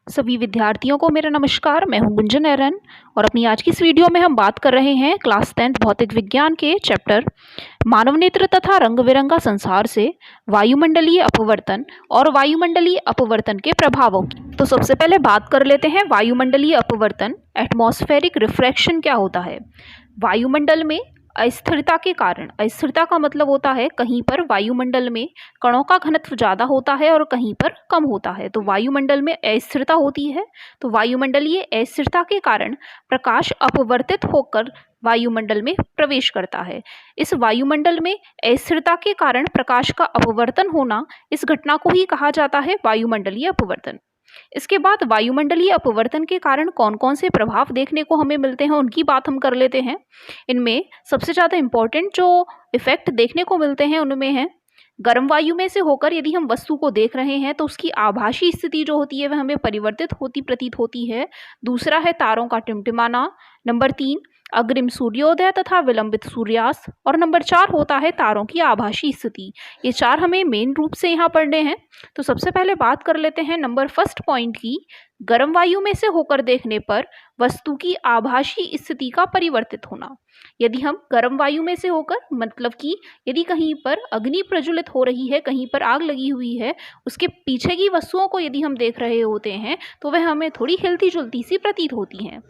सभी विद्यार्थियों को मेरा नमस्कार। मैं हूं गुंजन एरन और अपनी आज की इस वीडियो में हम बात कर रहे हैं क्लास 10th भौतिक विज्ञान के चैप्टर मानव नेत्र तथा रंग बिरंगा संसार से वायुमंडलीय अपवर्तन और वायुमंडलीय अपवर्तन के प्रभावों की। तो सबसे पहले बात कर लेते हैं वायुमंडलीय अपवर्तन, एटमॉस्फेरिक रिफ्रैक्शन क्या होता है। वायुमंडल में अस्थिरता के कारण, अस्थिरता का मतलब होता है कहीं पर वायुमंडल में कणों का घनत्व ज़्यादा होता है और कहीं पर कम होता है, तो वायुमंडल में अस्थिरता होती है। तो वायुमंडलीय अस्थिरता के कारण प्रकाश अपवर्तित होकर वायुमंडल में प्रवेश करता है। इस वायुमंडल में अस्थिरता के कारण प्रकाश का अपवर्तन होना, इस घटना को ही कहा जाता है वायुमंडलीय अपवर्तन। इसके बाद वायुमंडलीय अपवर्तन के कारण कौन कौन से प्रभाव देखने को हमें मिलते हैं उनकी बात हम कर लेते हैं। इनमें सबसे ज़्यादा इम्पोर्टेंट जो इफेक्ट देखने को मिलते हैं उनमें है, गर्म वायु में से होकर यदि हम वस्तु को देख रहे हैं तो उसकी आभासी स्थिति जो होती है वह हमें परिवर्तित होती प्रतीत होती है। दूसरा है तारों का टिमटिमाना। नंबर 3 अग्रिम सूर्योदय तथा विलंबित सूर्यास्त। और नंबर 4 होता है तारों की आभासी स्थिति। ये 4 हमें मेन रूप से यहाँ पढ़ने हैं। तो सबसे पहले बात कर लेते हैं नंबर फर्स्ट पॉइंट की, गर्म वायु में से होकर देखने पर वस्तु की आभासी स्थिति का परिवर्तित होना। यदि हम गर्म वायु में से होकर, मतलब कि यदि कहीं पर अग्नि प्रज्वलित हो रही है, कहीं पर आग लगी हुई है, उसके पीछे की वस्तुओं को यदि हम देख रहे होते हैं तो वह हमें थोड़ी हिलती जुलती सी प्रतीत होती हैं।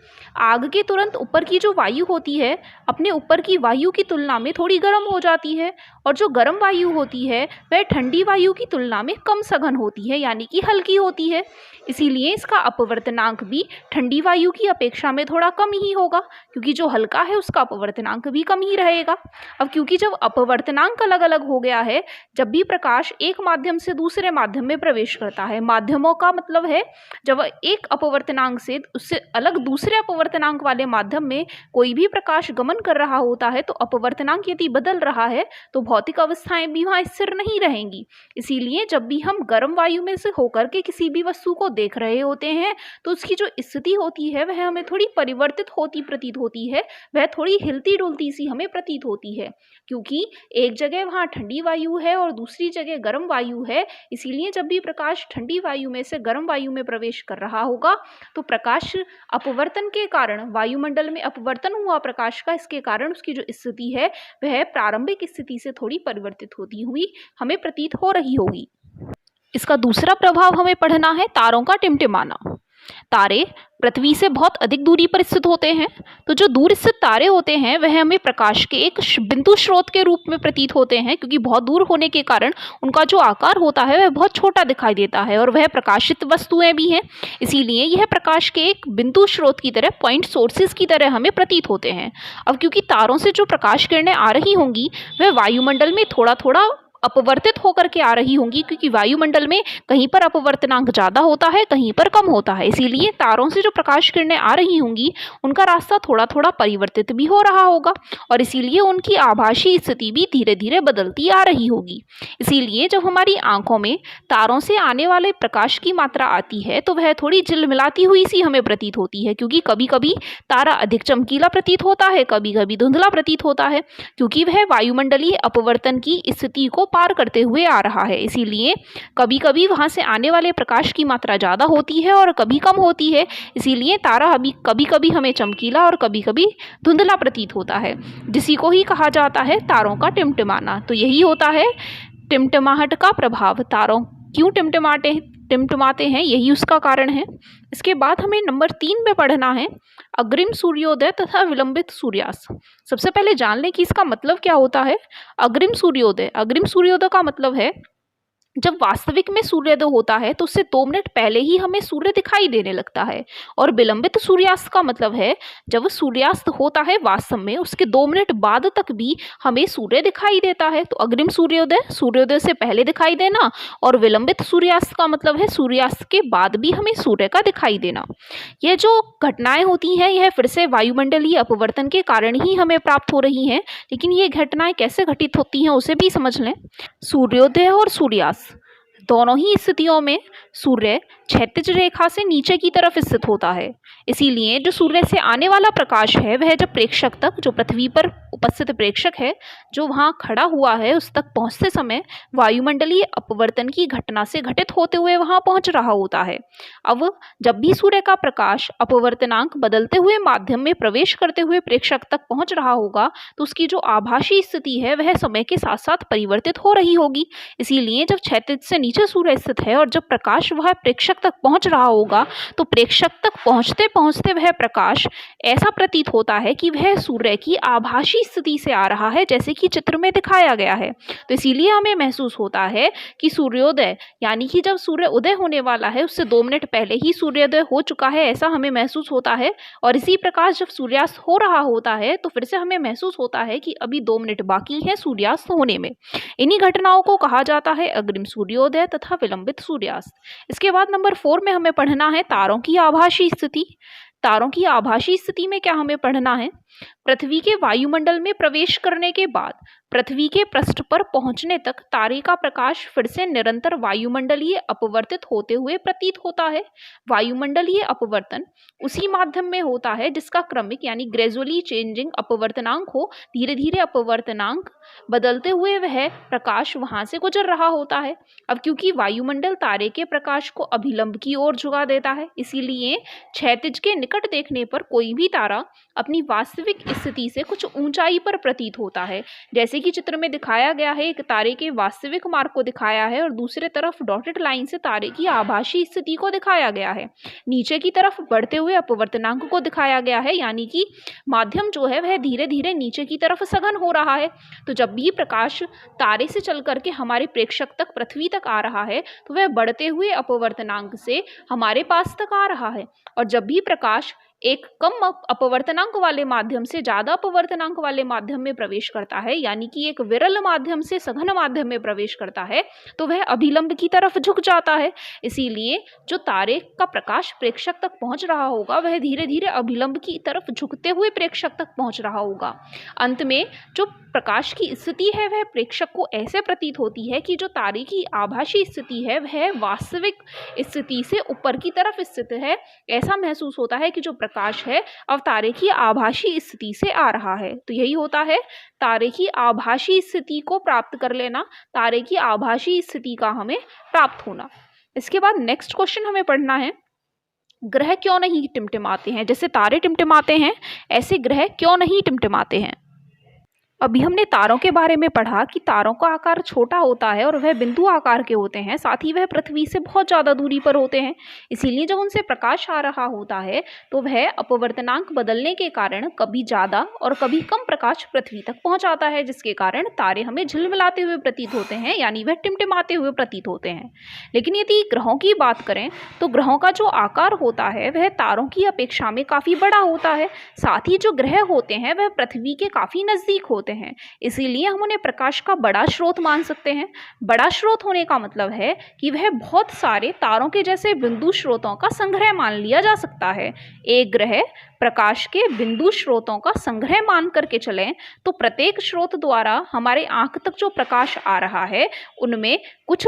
आग के तुरंत ऊपर की जो वायु होती है अपने ऊपर की वायु की तुलना में थोड़ी गर्म हो जाती है, और जो गर्म वायु होती है वह ठंडी वायु की तुलना में कम सघन होती है, यानी कि हल्की होती है। इसीलिए इसका अपवर्तनांक भी ठंडी वायु की अपेक्षा में थोड़ा कम ही होगा, क्योंकि जो हल्का है उसका अपवर्तनांक भी कम ही रहेगा। अब क्योंकि जब अपवर्तनांक अलग अलग हो गया है, जब भी प्रकाश एक माध्यम से दूसरे माध्यम में प्रवेश करता है, माध्यमों का मतलब है जब एक अपवर्तनांक से उससे अलग दूसरे अपवर्तनांक वाले माध्यम में कोई भी प्रकाश गमन कर रहा होता है, तो अपवर्तनांक यदि बदल रहा है तो भौतिक अवस्थाएं भी वहां स्थिर नहीं रहेंगी। इसीलिए जब भी हम गर्म वायु में से होकर के किसी भी वस्तु को देख रहे होते हैं तो उसकी जो स्थिति होती है वह हमें थोड़ी परिवर्तित होती प्रतीत होती है, वह थोड़ी हिलती डुलती सी हमें प्रतीत होती है, क्योंकि एक जगह वहाँ ठंडी वायु है और दूसरी जगह गर्म वायु है। इसीलिए जब भी प्रकाश ठंडी वायु में से गर्म वायु में प्रवेश कर रहा होगा तो प्रकाश अपवर्तन के कारण, वायुमंडल में अपवर्तन हुआ प्रकाश का, इसके कारण उसकी जो स्थिति है वह प्रारंभिक स्थिति से थोड़ी परिवर्तित होती हुई हमें प्रतीत हो रही होगी। इसका दूसरा प्रभाव हमें पढ़ना है तारों का टिमटिमाना। तारे पृथ्वी से बहुत अधिक दूरी पर स्थित होते हैं, तो जो दूर स्थित तारे होते हैं वह हमें प्रकाश के एक बिंदु स्रोत के रूप में प्रतीत होते हैं, क्योंकि बहुत दूर होने के कारण उनका जो आकार होता है वह बहुत छोटा दिखाई देता है और वह प्रकाशित वस्तुएं भी हैं। इसीलिए यह प्रकाश के एक बिंदु स्रोत की तरह, पॉइंट सोर्सेज की तरह हमें प्रतीत होते हैं। अब क्योंकि तारों से जो प्रकाश किरणें आ रही होंगी वह वायुमंडल में थोड़ा थोड़ा अपवर्तित होकर के आ रही होंगी, क्योंकि वायुमंडल में कहीं पर अपवर्तनांक ज़्यादा होता है, कहीं पर कम होता है। इसीलिए तारों से जो प्रकाश किरणें आ रही होंगी उनका रास्ता थोड़ा थोड़ा परिवर्तित भी हो रहा होगा और इसीलिए उनकी आभासी स्थिति भी धीरे धीरे बदलती आ रही होगी। इसीलिए जब हमारी आंखों में तारों से आने वाले प्रकाश की मात्रा आती है तो वह थोड़ी झिलमिलाती हुई सी हमें प्रतीत होती है, क्योंकि कभी कभी तारा अधिक चमकीला प्रतीत होता है, कभी कभी धुंधला प्रतीत होता है, क्योंकि वह वायुमंडलीय अपवर्तन की स्थिति को पार करते हुए आ रहा है। इसीलिए कभी कभी वहां से आने वाले प्रकाश की मात्रा ज़्यादा होती है और कभी कम होती है। इसीलिए तारा अभी कभी कभी हमें चमकीला और कभी कभी धुंधला प्रतीत होता है, जिसी को ही कहा जाता है तारों का टिमटिमाना। तो यही होता है टिमटिमाहट का प्रभाव। तारों क्यों टिमटिमाते हैं, यही उसका कारण है। इसके बाद हमें नंबर 3 में पढ़ना है अग्रिम सूर्योदय तथा विलंबित सूर्यास्त। सबसे पहले जान लें कि इसका मतलब क्या होता है। अग्रिम सूर्योदय, अग्रिम सूर्योदय का मतलब है जब वास्तविक में सूर्योदय होता है तो उससे 2 मिनट पहले ही हमें सूर्य दिखाई देने लगता है, और विलंबित सूर्यास्त का मतलब है जब सूर्यास्त होता है वास्तव में उसके 2 मिनट बाद तक भी हमें सूर्य दिखाई देता है। तो अग्रिम सूर्योदय, सूर्योदय से पहले दिखाई देना, और विलंबित सूर्यास्त का मतलब है सूर्यास्त के बाद भी हमें सूर्य का दिखाई देना। यह जो घटनाएं होती हैं यह फिर से वायुमंडलीय अपवर्तन के कारण ही हमें प्राप्त हो रही हैं, लेकिन ये घटनाएं कैसे घटित होती हैं उसे भी समझ लें। सूर्योदय और सूर्यास्त दोनों ही स्थितियों में सूर्य क्षैतिज रेखा से नीचे की तरफ स्थित होता है। इसीलिए जो सूर्य से आने वाला प्रकाश है वह जब प्रेक्षक तक, जो पृथ्वी पर उपस्थित प्रेक्षक है, जो वहाँ खड़ा हुआ है, उस तक पहुँचते समय वायुमंडलीय अपवर्तन की घटना से घटित होते हुए वहाँ पहुँच रहा होता है। अब जब भी सूर्य का प्रकाश अपवर्तनांक बदलते हुए माध्यम में प्रवेश करते हुए प्रेक्षक तक पहुँच रहा होगा तो उसकी जो आभासी स्थिति है वह समय के साथ साथ परिवर्तित हो रही होगी। इसीलिए जब क्षैतिज से नीचे सूर्य स्थित है और जब प्रकाश वह प्रेक्षक तक पहुंच रहा होगा तो प्रेक्षक तक पहुंचते पहुंचते वह प्रकाश ऐसा प्रतीत होता है कि वह सूर्य की आभासी स्थिति से आ रहा है, जैसे कि चित्र में दिखाया गया है। तो इसीलिए हमें महसूस होता है कि सूर्योदय, यानी कि जब सूर्य उदय होने वाला है उससे 2 मिनट पहले ही सूर्योदय हो चुका है, ऐसा हमें महसूस होता है। और इसी प्रकार जब सूर्यास्त हो रहा होता है तो फिर से हमें महसूस होता है कि अभी 2 मिनट बाकी है सूर्यास्त होने में। इन्हीं घटनाओं को कहा जाता है अग्रिम सूर्योदय तथा विलंबित सूर्यास्त। इसके बाद नंबर 4 में हमें पढ़ना है तारों की आभासी स्थिति। तारों की आभासी स्थिति में क्या हमें पढ़ना है? पृथ्वी के वायुमंडल में प्रवेश करने के बाद पृथ्वी के पृष्ठ पर पहुंचने तक तारे का प्रकाश फिर से निरंतर वायुमंडलीय अपवर्तित होते हुए प्रतीत होता है। वायुमंडलीय अपवर्तन उसी माध्यम में होता है जिसका क्रमिक यानी ग्रेजुअली चेंजिंग अपवर्तनांक हो। धीरे धीरे अपवर्तनांक बदलते हुए वह प्रकाश वहां से गुजर रहा होता है। अब क्योंकि वायुमंडल तारे के प्रकाश को अभिलंब की ओर झुका देता है, इसीलिए क्षैतिज के निकट देखने पर कोई भी तारा अपनी वास्तविक स्थिति से कुछ ऊंचाई पर प्रतीत होता है। जैसे कि चित्र में दिखाया गया है, एक तारे के वास्तविक मार्ग को दिखाया है और दूसरे तरफ डॉटेड लाइन से तारे की आभासी स्थिति को दिखाया गया है। नीचे की तरफ बढ़ते हुए अपवर्तनांक को दिखाया गया है, यानी कि माध्यम जो है वह धीरे धीरे नीचे की तरफ सघन हो रहा है। तो जब भी प्रकाश तारे से चल करके हमारे प्रेक्षक तक, पृथ्वी तक आ रहा है तो वह बढ़ते हुए अपवर्तनांक से हमारे पास तक आ रहा है। और जब भी प्रकाश एक कम अपवर्तनांक वाले माध्यम से ज्यादा अपवर्तनांक वाले माध्यम में प्रवेश करता है, यानी कि एक विरल माध्यम से सघन माध्यम में प्रवेश करता है, तो वह अभिलंब की तरफ झुक जाता है। इसीलिए जो तारे का प्रकाश प्रेक्षक तक पहुंच रहा होगा वह धीरे धीरे अभिलंब की तरफ झुकते हुए प्रेक्षक तक पहुंच रहा होगा। अंत में जो प्रकाश की स्थिति है वह प्रेक्षक को ऐसे प्रतीत होती है कि जो तारे की आभासी स्थिति है वह वास्तविक स्थिति से ऊपर की तरफ स्थित है। ऐसा महसूस होता है कि जो प्रकाश है अब तारे की आभासी स्थिति से आ रहा है। तो यही होता है तारे की आभासी स्थिति को प्राप्त कर लेना, तारे की आभासी स्थिति का हमें प्राप्त होना। इसके बाद नेक्स्ट क्वेश्चन हमें पढ़ना है, ग्रह क्यों नहीं टिमटिमाते हैं? जैसे तारे टिमटिमाते हैं ऐसे ग्रह क्यों नहीं टिमटिमाते हैं? अभी हमने तारों के बारे में पढ़ा कि तारों का आकार छोटा होता है और वह बिंदु आकार के होते हैं, साथ ही वह पृथ्वी से बहुत ज़्यादा दूरी पर होते हैं। इसीलिए जब उनसे प्रकाश आ रहा होता है तो वह अपवर्तनांक बदलने के कारण कभी ज़्यादा और कभी कम प्रकाश पृथ्वी तक पहुंचाता है, जिसके कारण तारे हमें झिलमिलाते हुए प्रतीत होते हैं, यानी वह टिमटिमाते हुए प्रतीत होते हैं। लेकिन यदि ग्रहों की बात करें तो ग्रहों का जो आकार होता है वह तारों की अपेक्षा में काफ़ी बड़ा होता है। साथ ही जो ग्रह होते हैं वह पृथ्वी के काफ़ी नज़दीक होते हैं, इसीलिए हम उन्हें प्रकाश का बड़ा स्रोत मान सकते हैं। बड़ा स्रोत होने का मतलब है कि वह बहुत सारे तारों के जैसे बिंदु स्रोतों का संग्रह मान लिया जा सकता है। एक ग्रह प्रकाश के बिंदु स्रोतों का संग्रह मान करके चलें तो प्रत्येक स्रोत द्वारा हमारे आंख तक जो प्रकाश आ रहा है उनमें कुछ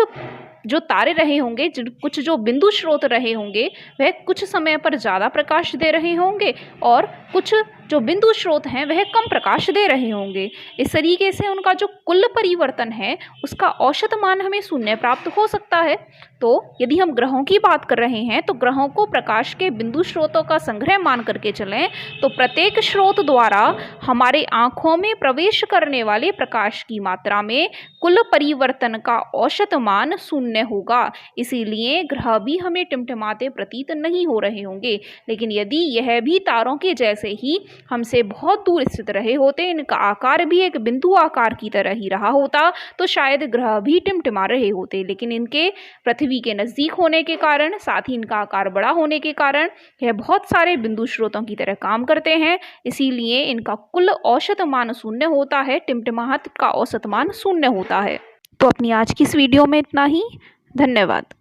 जो तारे रहे होंगे, कुछ जो बिंदु स्रोत रहे होंगे वह कुछ समय पर ज़्यादा प्रकाश दे रहे होंगे और कुछ जो बिंदु स्रोत हैं वह कम प्रकाश दे रहे होंगे। इस तरीके से उनका जो कुल परिवर्तन है उसका औसत मान हमें शून्य प्राप्त हो सकता है। तो यदि हम ग्रहों की बात कर रहे हैं तो ग्रहों को प्रकाश के बिंदु स्रोतों का संग्रह मान करके चलें तो प्रत्येक स्रोत द्वारा हमारे आँखों में प्रवेश करने वाले प्रकाश की मात्रा में कुल परिवर्तन का औसत मान शून्य होगा। इसीलिए ग्रह भी हमें टिमटिमाते प्रतीत नहीं हो रहे होंगे। लेकिन यदि यह भी तारों के जैसे ही हमसे बहुत दूर स्थित रहे होते, इनका आकार भी एक बिंदु आकार की तरह ही रहा होता, तो शायद ग्रह भी टिमटिमा रहे होते। लेकिन इनके पृथ्वी के नज़दीक होने के कारण, साथ ही इनका आकार बड़ा होने के कारण यह बहुत सारे बिंदु स्रोतों की तरह काम करते हैं, इसीलिए इनका कुल औसत मान शून्य होता है, टिमटिमाहट का औसत मान शून्य होता है। तो अपनी आज की इस वीडियो में इतना ही। धन्यवाद।